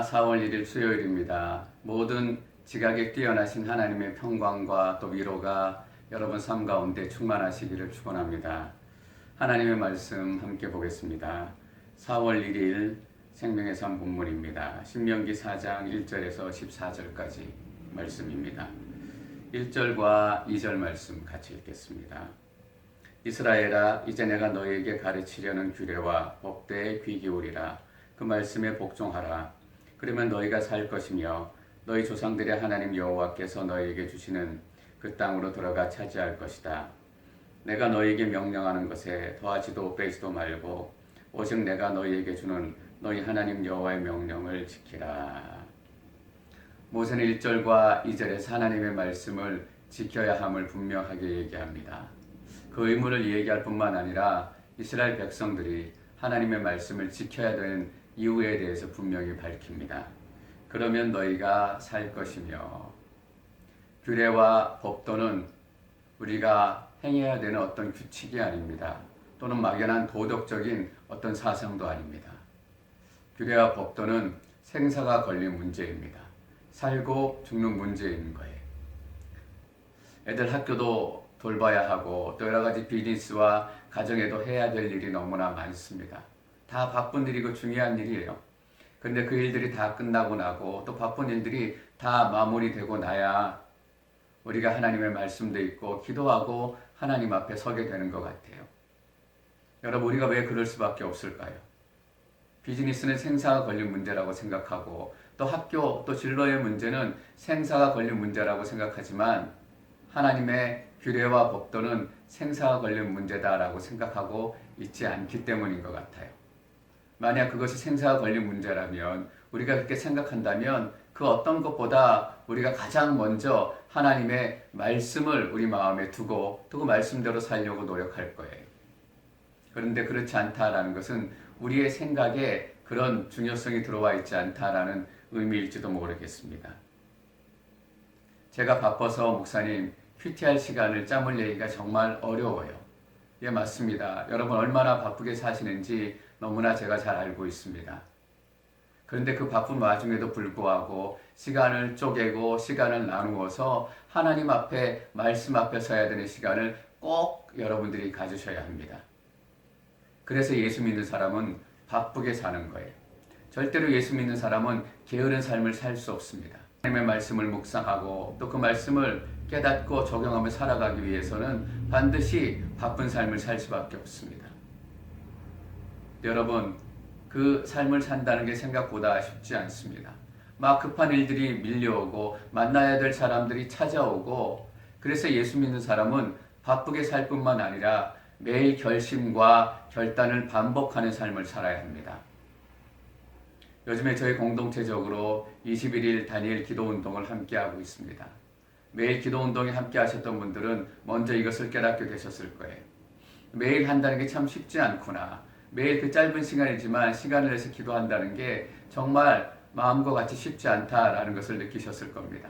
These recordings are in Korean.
4월 1일 수요일입니다. 모든 지각에 뛰어나신 하나님의 평강과 또 위로가 여러분 삶 가운데 충만하시기를 축원합니다. 하나님의 말씀 함께 보겠습니다. 4월 1일 생명의 삶 본문입니다. 신명기 4장 1절에서 14절까지 말씀입니다. 1절과 2절 말씀 같이 읽겠습니다. 이스라엘아, 이제 내가 너희에게 가르치려는 규례와 법대에 귀 기울이라. 그 말씀에 복종하라. 그러면 너희가 살 것이며 너희 조상들의 하나님 여호와께서 너희에게 주시는 그 땅으로 들어가 차지할 것이다. 내가 너희에게 명령하는 것에 더하지도 빼지도 말고 오직 내가 너희에게 주는 너희 하나님 여호와의 명령을 지키라. 모세는 1절과 2절에서 하나님의 말씀을 지켜야 함을 분명하게 얘기합니다. 그 의무를 얘기할 뿐만 아니라 이스라엘 백성들이 하나님의 말씀을 지켜야 되는 이유에 대해서 분명히 밝힙니다. 그러면 너희가 살 것이며, 규례와 법도는 우리가 행해야 되는 어떤 규칙이 아닙니다. 또는 막연한 도덕적인 어떤 사상도 아닙니다. 규례와 법도는 생사가 걸린 문제입니다. 살고 죽는 문제인 거예요. 애들 학교도 돌봐야 하고 또 여러 가지 비즈니스와 가정에도 해야 될 일이 너무나 많습니다. 다 바쁜 일이고 중요한 일이에요. 근데 그 일들이 다 끝나고 나고 또 바쁜 일들이 다 마무리되고 나야 우리가 하나님의 말씀도 있고 기도하고 하나님 앞에 서게 되는 것 같아요. 여러분, 우리가 왜 그럴 수밖에 없을까요? 비즈니스는 생사가 걸린 문제라고 생각하고 또 학교 또 진로의 문제는 생사가 걸린 문제라고 생각하지만 하나님의 규례와 법도는 생사가 걸린 문제다라고 생각하고 있지 않기 때문인 것 같아요. 만약 그것이 생사가 걸린 문제라면, 우리가 그렇게 생각한다면 그 어떤 것보다 우리가 가장 먼저 하나님의 말씀을 우리 마음에 두고 또 그 말씀대로 살려고 노력할 거예요. 그런데 그렇지 않다라는 것은 우리의 생각에 그런 중요성이 들어와 있지 않다라는 의미일지도 모르겠습니다. 제가 바빠서 목사님 큐티할 시간을 짬을 내기가 정말 어려워요. 예, 맞습니다. 여러분 얼마나 바쁘게 사시는지 너무나 제가 잘 알고 있습니다. 그런데 그 바쁜 와중에도 불구하고 시간을 쪼개고 시간을 나누어서 하나님 앞에 말씀 앞에 서야 되는 시간을 꼭 여러분들이 가지셔야 합니다. 그래서 예수 믿는 사람은 바쁘게 사는 거예요. 절대로 예수 믿는 사람은 게으른 삶을 살 수 없습니다. 하나님의 말씀을 묵상하고 또 그 말씀을 깨닫고 적용하며 살아가기 위해서는 반드시 바쁜 삶을 살 수밖에 없습니다. 여러분, 그 삶을 산다는 게 생각보다 쉽지 않습니다. 막 급한 일들이 밀려오고 만나야 될 사람들이 찾아오고, 그래서 예수 믿는 사람은 바쁘게 살 뿐만 아니라 매일 결심과 결단을 반복하는 삶을 살아야 합니다. 요즘에 저희 공동체적으로 21일 다니엘 기도운동을 함께하고 있습니다. 매일 기도운동에 함께 하셨던 분들은 먼저 이것을 깨닫게 되셨을 거예요. 매일 한다는 게 참 쉽지 않구나. 매일 그 짧은 시간이지만 시간을 내서 기도한다는 게 정말 마음과 같이 쉽지 않다라는 것을 느끼셨을 겁니다.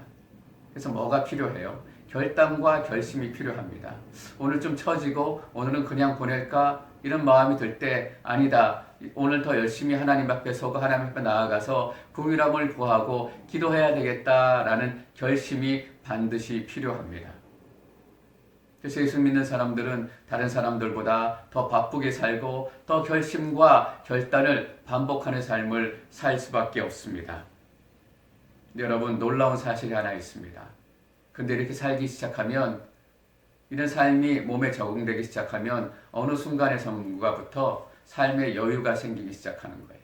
그래서 뭐가 필요해요? 결단과 결심이 필요합니다. 오늘 좀 처지고 오늘은 그냥 보낼까? 이런 마음이 들 때 아니다. 오늘 더 열심히 하나님 앞에 서고 하나님 앞에 나아가서 긍휼함을 구하고 기도해야 되겠다라는 결심이 반드시 필요합니다. 그래서 예수 믿는 사람들은 다른 사람들보다 더 바쁘게 살고 더 결심과 결단을 반복하는 삶을 살 수밖에 없습니다. 여러분, 놀라운 사실이 하나 있습니다. 근데 이렇게 살기 시작하면, 이런 삶이 몸에 적응되기 시작하면 어느 순간에선가부터 삶의 여유가 생기기 시작하는 거예요.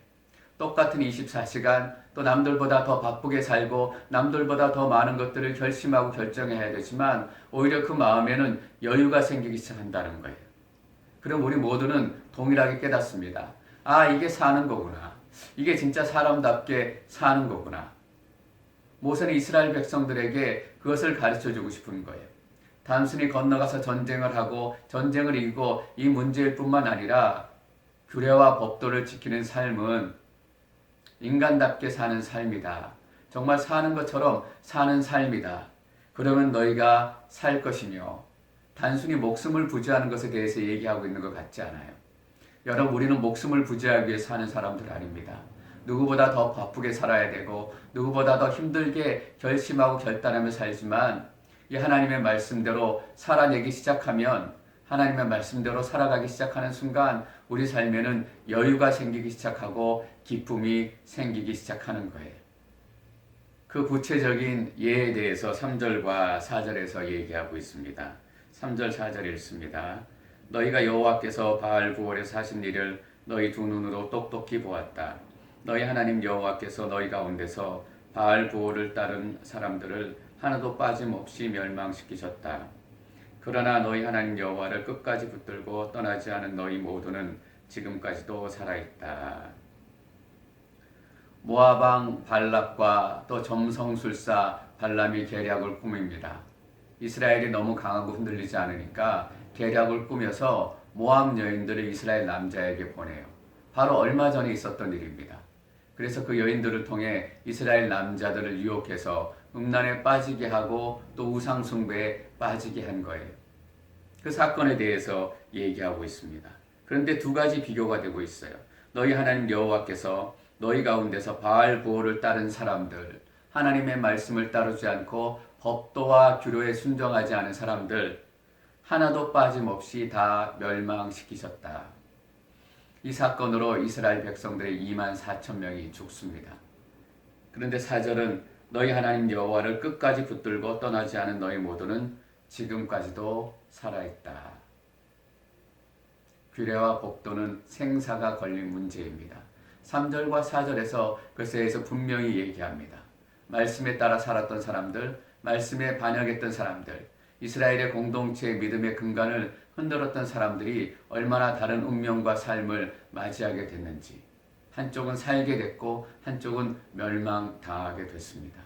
똑같은 24시간, 또 남들보다 더 바쁘게 살고 남들보다 더 많은 것들을 결심하고 결정해야 되지만 오히려 그 마음에는 여유가 생기기 시작한다는 거예요. 그럼 우리 모두는 동일하게 깨닫습니다. 아, 이게 사는 거구나. 이게 진짜 사람답게 사는 거구나. 모세는 이스라엘 백성들에게 그것을 가르쳐주고 싶은 거예요. 단순히 건너가서 전쟁을 하고 전쟁을 이기고 이 문제일 뿐만 아니라 규례와 법도를 지키는 삶은 인간답게 사는 삶이다. 정말 사는 것처럼 사는 삶이다. 그러면 너희가 살 것이며, 단순히 목숨을 부지하는 것에 대해서 얘기하고 있는 것 같지 않아요. 여러분, 우리는 목숨을 부지하기 위해 사는 사람들 아닙니다. 누구보다 더 바쁘게 살아야 되고 누구보다 더 힘들게 결심하고 결단하며 살지만 이 하나님의 말씀대로 살아내기 시작하면 하나님의 말씀대로 살아가기 시작하는 순간 우리 삶에는 여유가 생기기 시작하고 기쁨이 생기기 시작하는 거예요. 그 구체적인 예에 대해서 3절과 4절에서 얘기하고 있습니다. 3절 4절 읽습니다. 너희가 여호와께서 바알 부올에서 하신 일을 너희 두 눈으로 똑똑히 보았다. 너희 하나님 여호와께서 너희 가운데서 바알 부올을 따른 사람들을 하나도 빠짐없이 멸망시키셨다. 그러나 너희 하나님 여호와를 끝까지 붙들고 떠나지 않은 너희 모두는 지금까지도 살아있다. 모압 왕 발락과 또 점성술사 발람이 계략을 꾸밉니다. 이스라엘이 너무 강하고 흔들리지 않으니까 계략을 꾸며서 모압 여인들을 이스라엘 남자에게 보내요. 바로 얼마 전에 있었던 일입니다. 그래서 그 여인들을 통해 이스라엘 남자들을 유혹해서 음란에 빠지게 하고 또 우상숭배에 빠지게 한 거예요. 그 사건에 대해서 얘기하고 있습니다. 그런데 두 가지 비교가 되고 있어요. 너희 하나님 여호와께서 너희 가운데서 바알 부올을 따른 사람들, 하나님의 말씀을 따르지 않고 법도와 규례에 순종하지 않은 사람들 하나도 빠짐없이 다 멸망시키셨다. 이 사건으로 이스라엘 백성들의 2만 4천 명이 죽습니다. 그런데 4절은 너희 하나님 여호와를 끝까지 붙들고 떠나지 않은 너희 모두는 지금까지도 살아있다. 규례와 법도는 생사가 걸린 문제입니다. 3절과 4절에서 그것에서 분명히 얘기합니다. 말씀에 따라 살았던 사람들, 말씀에 반역했던 사람들, 이스라엘의 공동체의 믿음의 근간을 흔들었던 사람들이 얼마나 다른 운명과 삶을 맞이하게 됐는지, 한쪽은 살게 됐고 한쪽은 멸망당하게 됐습니다.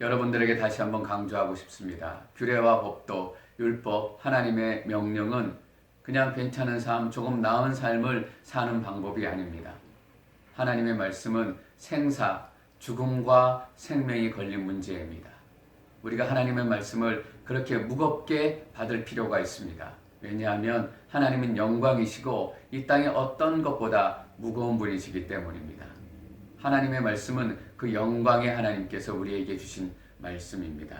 여러분들에게 다시 한번 강조하고 싶습니다. 규례와 법도, 율법, 하나님의 명령은 그냥 괜찮은 삶, 조금 나은 삶을 사는 방법이 아닙니다. 하나님의 말씀은 생사, 죽음과 생명이 걸린 문제입니다. 우리가 하나님의 말씀을 그렇게 무겁게 받을 필요가 있습니다. 왜냐하면 하나님은 영광이시고 이 땅의 어떤 것보다 무거운 분이시기 때문입니다. 하나님의 말씀은 그 영광의 하나님께서 우리에게 주신 말씀입니다.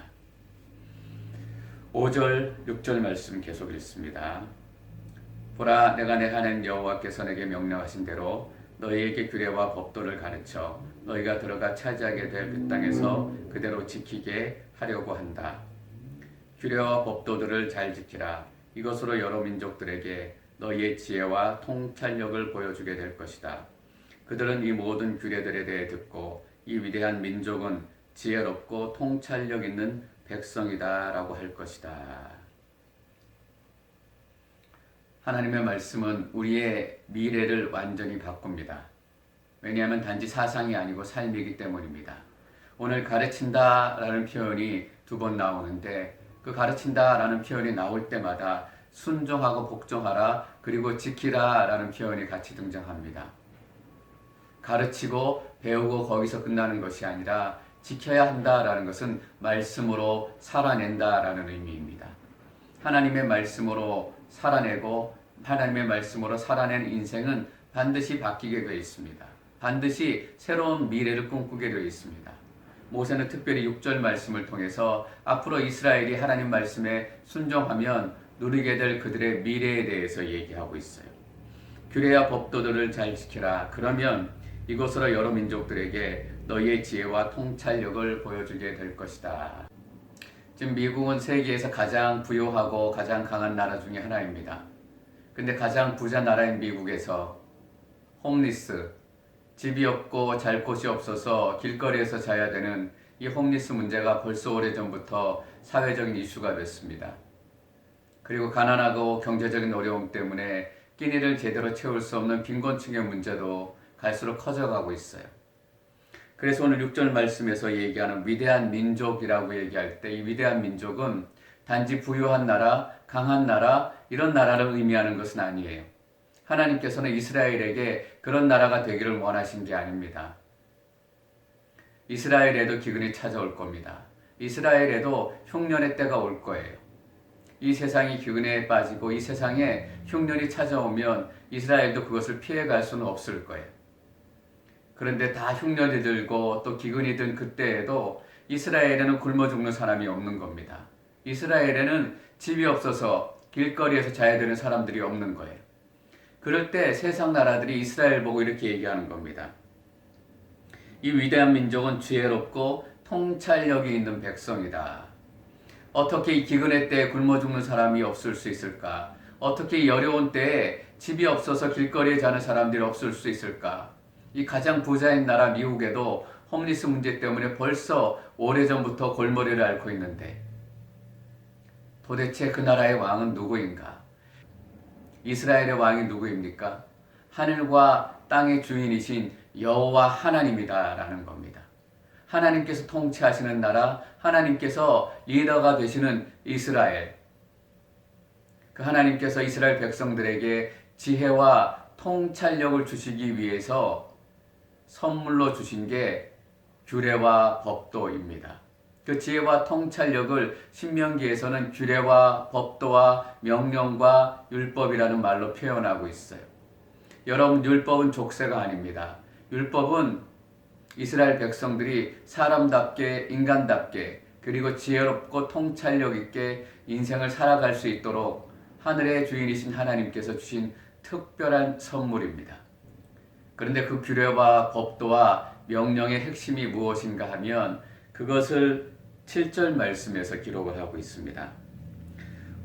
5절, 6절 말씀 계속 읽습니다. 보라, 내가 내 하나님 여호와께서 내게 명령하신 대로 너희에게 규례와 법도를 가르쳐 너희가 들어가 차지하게 될 그 땅에서 그대로 지키게 하려고 한다. 규례와 법도들을 잘 지키라. 이것으로 여러 민족들에게 너희의 지혜와 통찰력을 보여주게 될 것이다. 그들은 이 모든 규례들에 대해 듣고 이 위대한 민족은 지혜롭고 통찰력 있는 백성이다 라고 할 것이다. 하나님의 말씀은 우리의 미래를 완전히 바꿉니다. 왜냐하면 단지 사상이 아니고 삶이기 때문입니다. 오늘 가르친다 라는 표현이 2번 나오는데 그 가르친다 라는 표현이 나올 때마다 순종하고 복종하라 그리고 지키라 라는 표현이 같이 등장합니다. 가르치고 배우고 거기서 끝나는 것이 아니라 지켜야 한다라는 것은 말씀으로 살아낸다라는 의미입니다. 하나님의 말씀으로 살아내고 하나님의 말씀으로 살아낸 인생은 반드시 바뀌게 되어 있습니다. 반드시 새로운 미래를 꿈꾸게 되어 있습니다. 모세는 특별히 6절 말씀을 통해서 앞으로 이스라엘이 하나님 말씀에 순종하면 누리게 될 그들의 미래에 대해서 얘기하고 있어요. 규례와 법도들을 잘 지키라. 그러면 이것으로 여러 민족들에게 너희의 지혜와 통찰력을 보여주게 될 것이다. 지금 미국은 세계에서 가장 부유하고 가장 강한 나라 중에 하나입니다. 근데 가장 부자 나라인 미국에서 홈리스, 집이 없고 잘 곳이 없어서 길거리에서 자야 되는 이 홈리스 문제가 벌써 오래전부터 사회적인 이슈가 됐습니다. 그리고 가난하고 경제적인 어려움 때문에 끼니를 제대로 채울 수 없는 빈곤층의 문제도 갈수록 커져가고 있어요. 그래서 오늘 6절 말씀에서 얘기하는 위대한 민족이라고 얘기할 때 이 위대한 민족은 단지 부유한 나라, 강한 나라 이런 나라를 의미하는 것은 아니에요. 하나님께서는 이스라엘에게 그런 나라가 되기를 원하신 게 아닙니다. 이스라엘에도 기근이 찾아올 겁니다. 이스라엘에도 흉년의 때가 올 거예요. 이 세상이 기근에 빠지고 이 세상에 흉년이 찾아오면 이스라엘도 그것을 피해갈 수는 없을 거예요. 그런데 다 흉년이 들고 또 기근이 든 그때에도 이스라엘에는 굶어 죽는 사람이 없는 겁니다. 이스라엘에는 집이 없어서 길거리에서 자야 되는 사람들이 없는 거예요. 그럴 때 세상 나라들이 이스라엘 보고 이렇게 얘기하는 겁니다. 이 위대한 민족은 지혜롭고 통찰력이 있는 백성이다. 어떻게 이 기근의 때에 굶어 죽는 사람이 없을 수 있을까? 어떻게 이 어려운 때에 집이 없어서 길거리에 자는 사람들이 없을 수 있을까? 이 가장 부자인 나라 미국에도 홈리스 문제 때문에 벌써 오래전부터 골머리를 앓고 있는데 도대체 그 나라의 왕은 누구인가? 이스라엘의 왕이 누구입니까? 하늘과 땅의 주인이신 여호와 하나님이다라는 겁니다. 하나님께서 통치하시는 나라, 하나님께서 리더가 되시는 이스라엘. 그 하나님께서 이스라엘 백성들에게 지혜와 통찰력을 주시기 위해서 선물로 주신 게 규례와 법도입니다. 그 지혜와 통찰력을 신명기에서는 규례와 법도와 명령과 율법이라는 말로 표현하고 있어요. 여러분, 율법은 족쇄가 아닙니다. 율법은 이스라엘 백성들이 사람답게, 인간답게, 그리고 지혜롭고 통찰력 있게 인생을 살아갈 수 있도록 하늘의 주인이신 하나님께서 주신 특별한 선물입니다. 그런데 그 규례와 법도와 명령의 핵심이 무엇인가 하면 그것을 7절 말씀에서 기록을 하고 있습니다.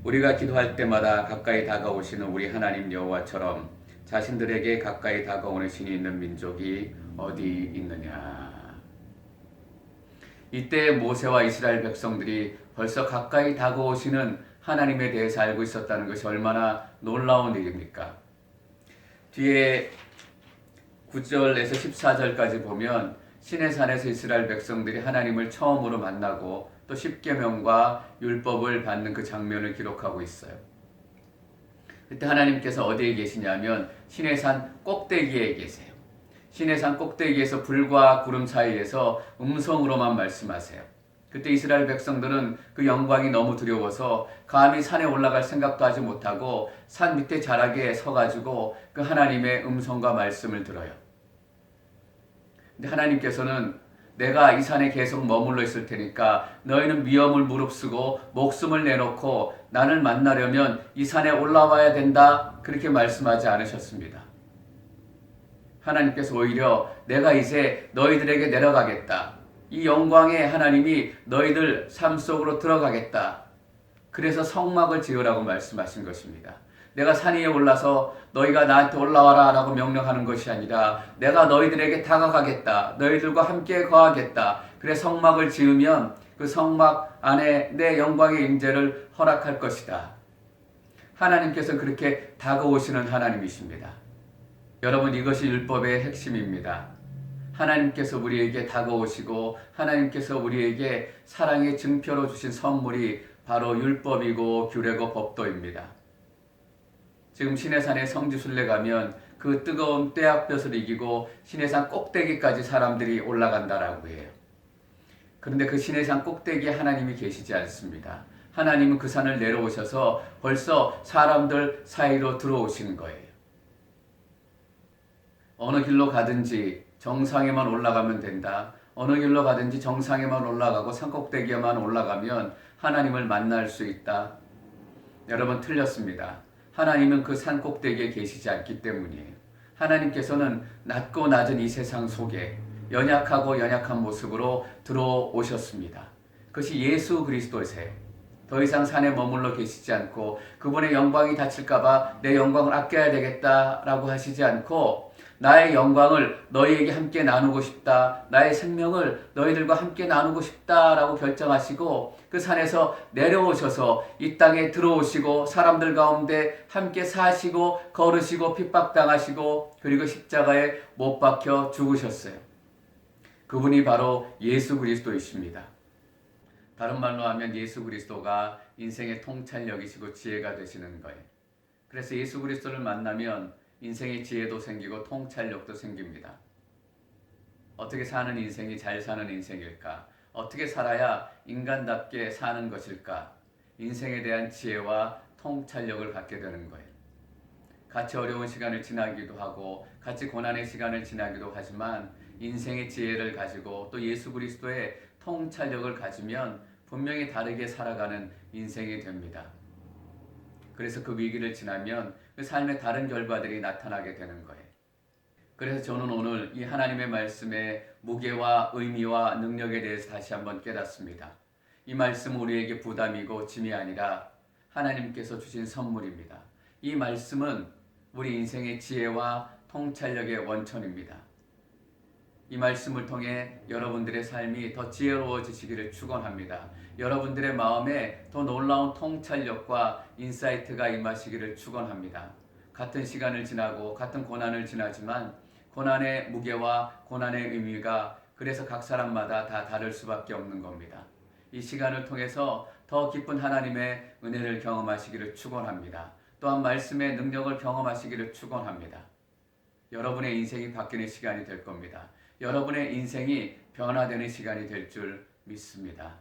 우리가 기도할 때마다 가까이 다가오시는 우리 하나님 여호와처럼 자신들에게 가까이 다가오는 신이 있는 민족이 어디 있느냐. 이때 모세와 이스라엘 백성들이 벌써 가까이 다가오시는 하나님에 대해서 알고 있었다는 것이 얼마나 놀라운 일입니까? 뒤에 9절에서 14절까지 보면 시내산에서 이스라엘 백성들이 하나님을 처음으로 만나고 또 십계명과 율법을 받는 그 장면을 기록하고 있어요. 그때 하나님께서 어디에 계시냐면 시내산 꼭대기에 계세요. 시내산 꼭대기에서 불과 구름 사이에서 음성으로만 말씀하세요. 그때 이스라엘 백성들은 그 영광이 너무 두려워서 감히 산에 올라갈 생각도 하지 못하고 산 밑에 자락에 서가지고 그 하나님의 음성과 말씀을 들어요. 근데 하나님께서는 내가 이 산에 계속 머물러 있을 테니까 너희는 위험을 무릅쓰고 목숨을 내놓고 나를 만나려면 이 산에 올라와야 된다, 그렇게 말씀하지 않으셨습니다. 하나님께서 오히려 내가 이제 너희들에게 내려가겠다. 이 영광의 하나님이 너희들 삶 속으로 들어가겠다. 그래서 성막을 지으라고 말씀하신 것입니다. 내가 산 위에 올라서 너희가 나한테 올라와라 라고 명령하는 것이 아니라 내가 너희들에게 다가가겠다. 너희들과 함께 거하겠다. 그래 성막을 지으면 그 성막 안에 내 영광의 임재를 허락할 것이다. 하나님께서 그렇게 다가오시는 하나님이십니다. 여러분, 이것이 율법의 핵심입니다. 하나님께서 우리에게 다가오시고 하나님께서 우리에게 사랑의 증표로 주신 선물이 바로 율법이고 규례고 법도입니다. 지금 시내산에 성지순례 가면 그 뜨거운 떼약볕을 이기고 시내산 꼭대기까지 사람들이 올라간다라고 해요. 그런데 그 시내산 꼭대기에 하나님이 계시지 않습니다. 하나님은 그 산을 내려오셔서 벌써 사람들 사이로 들어오시는 거예요. 어느 길로 가든지 정상에만 올라가면 된다. 어느 길로 가든지 정상에만 올라가고 산꼭대기에만 올라가면 하나님을 만날 수 있다. 여러분, 틀렸습니다. 하나님은 그 산꼭대기에 계시지 않기 때문이에요. 하나님께서는 낮고 낮은 이 세상 속에 연약하고 연약한 모습으로 들어오셨습니다. 그것이 예수 그리스도이세요. 더 이상 산에 머물러 계시지 않고 그분의 영광이 닫힐까봐 내 영광을 아껴야 되겠다라고 하시지 않고 나의 영광을 너희에게 함께 나누고 싶다. 나의 생명을 너희들과 함께 나누고 싶다라고 결정하시고 그 산에서 내려오셔서 이 땅에 들어오시고 사람들 가운데 함께 사시고 걸으시고 핍박당하시고 그리고 십자가에 못 박혀 죽으셨어요. 그분이 바로 예수 그리스도이십니다. 다른 말로 하면 예수 그리스도가 인생의 통찰력이시고 지혜가 되시는 거예요. 그래서 예수 그리스도를 만나면 인생의 지혜도 생기고 통찰력도 생깁니다. 어떻게 사는 인생이 잘 사는 인생일까? 어떻게 살아야 인간답게 사는 것일까? 인생에 대한 지혜와 통찰력을 갖게 되는 거예요. 같이 어려운 시간을 지나기도 하고 같이 고난의 시간을 지나기도 하지만 인생의 지혜를 가지고 또 예수 그리스도의 통찰력을 가지면 분명히 다르게 살아가는 인생이 됩니다. 그래서 그 위기를 지나면 그 삶의 다른 결과들이 나타나게 되는 거예요. 그래서 저는 오늘 이 하나님의 말씀의 무게와 의미와 능력에 대해서 다시 한번 깨닫습니다. 이 말씀은 우리에게 부담이고 짐이 아니라 하나님께서 주신 선물입니다. 이 말씀은 우리 인생의 지혜와 통찰력의 원천입니다. 이 말씀을 통해 여러분들의 삶이 더 지혜로워지시기를 축원합니다. 여러분들의 마음에 더 놀라운 통찰력과 인사이트가 임하시기를 축원합니다. 같은 시간을 지나고 같은 고난을 지나지만 고난의 무게와 고난의 의미가 그래서 각 사람마다 다 다를 수밖에 없는 겁니다. 이 시간을 통해서 더 깊은 하나님의 은혜를 경험하시기를 축원합니다. 또한 말씀의 능력을 경험하시기를 축원합니다. 여러분의 인생이 바뀌는 시간이 될 겁니다. 여러분의 인생이 변화되는 시간이 될 줄 믿습니다.